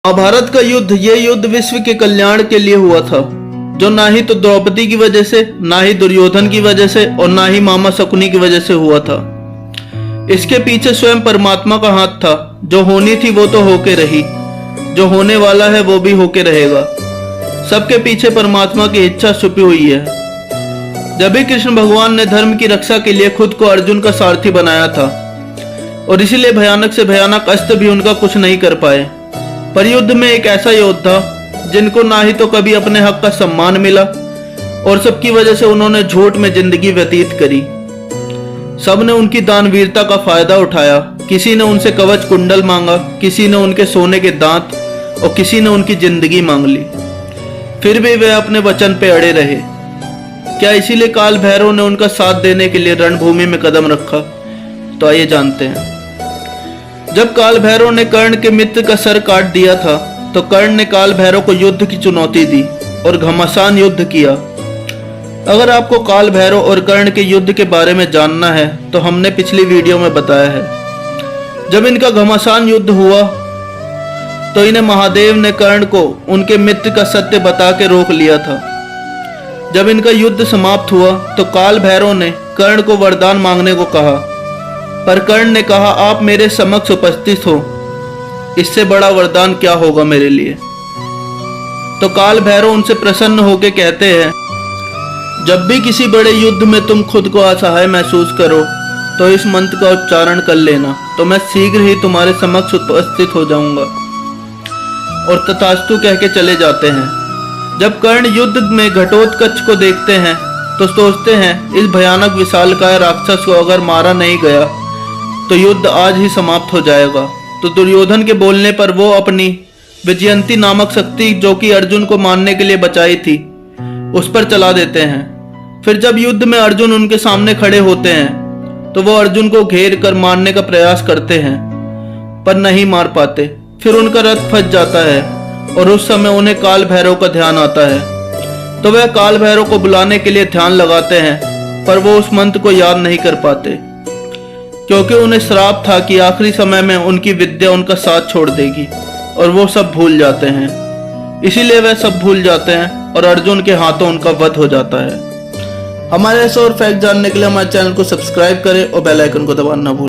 महाभारत का युद्ध ये युद्ध विश्व के कल्याण के लिए हुआ था, जो ना ही तो द्रौपदी की वजह से, ना ही दुर्योधन की वजह से और ना ही मामा शकुनी की वजह से हुआ था। इसके पीछे स्वयं परमात्मा का हाथ था। जो होनी थी वो तो होके रही, जो होने वाला है वो भी होके रहेगा। सबके पीछे परमात्मा की इच्छा छुपी हुई है। जब भी कृष्ण भगवान ने धर्म की रक्षा के लिए खुद को अर्जुन का सारथी बनाया था, और इसीलिए भयानक से भयानक अस्त्र भी उनका कुछ नहीं कर पाए। पर युद्ध में एक ऐसा योद्धा जिनको ना ही तो कभी अपने हक का सम्मान मिला, और सबकी वजह से उन्होंने झूठ में जिंदगी व्यतीत करी। सबने उनकी दानवीरता का फायदा उठाया। किसी ने उनसे कवच कुंडल मांगा, किसी ने उनके सोने के दांत और किसी ने उनकी जिंदगी मांग ली। फिर भी वे अपने वचन पे अड़े रहे। क्या इसीलिए काल भैरव ने उनका साथ देने के लिए रणभूमि में कदम रखा? तो आइए जानते हैं। जब काल भैरव ने कर्ण के मित्र का सर काट दिया था, तो कर्ण ने काल भैरव को युद्ध की चुनौती दी और घमासान युद्ध किया। अगर आपको काल भैरव और कर्ण के युद्ध के बारे में जानना है तो हमने पिछली वीडियो में बताया है। जब इनका घमासान युद्ध हुआ तो इन्हें महादेव ने कर्ण को उनके मित्र का सत्य बता के रोक लिया था। जब इनका युद्ध समाप्त हुआ तो काल भैरव ने कर्ण को वरदान मांगने को कहा, पर कर्ण ने कहा, आप मेरे समक्ष उपस्थित हो, इससे बड़ा वरदान क्या होगा मेरे लिए। तो काल भैरव उनसे प्रसन्न होकर कहते हैं, जब भी किसी बड़े युद्ध में तुम खुद को असहाय महसूस करो तो इस मंत्र का उच्चारण कर लेना, तो मैं शीघ्र ही तुम्हारे समक्ष उपस्थित हो जाऊंगा। और तथास्तु कह के चले जाते हैं। जब कर्ण युद्ध में घटोत्कच को देखते हैं तो सोचते हैं, इस भयानक विशालकाय राक्षस को अगर मारा नहीं गया तो युद्ध आज ही समाप्त हो जाएगा। तो दुर्योधन के बोलने पर वो अपनी विजयंती नामक शक्ति, जो कि अर्जुन को मारने के लिए बचाई थी, उस पर चला देते हैं। फिर जब युद्ध में अर्जुन उनके सामने खड़े होते हैं तो वो अर्जुन को घेर कर मारने का प्रयास करते हैं, पर नहीं मार पाते। फिर उनका रथ फंस जाता है और उस समय उन्हें काल भैरव का ध्यान आता है। तो वह काल भैरव को बुलाने के लिए ध्यान लगाते हैं, पर वो उस मंत्र को याद नहीं कर पाते, क्योंकि उन्हें श्राप था कि आखिरी समय में उनकी विद्या उनका साथ छोड़ देगी और वो सब भूल जाते हैं। इसीलिए वह सब भूल जाते हैं और अर्जुन के हाथों उनका वध हो जाता है। हमारे ऐसे और फैक्ट जानने के लिए हमारे चैनल को सब्सक्राइब करें और बेल आइकन को दबाना ना भूलें।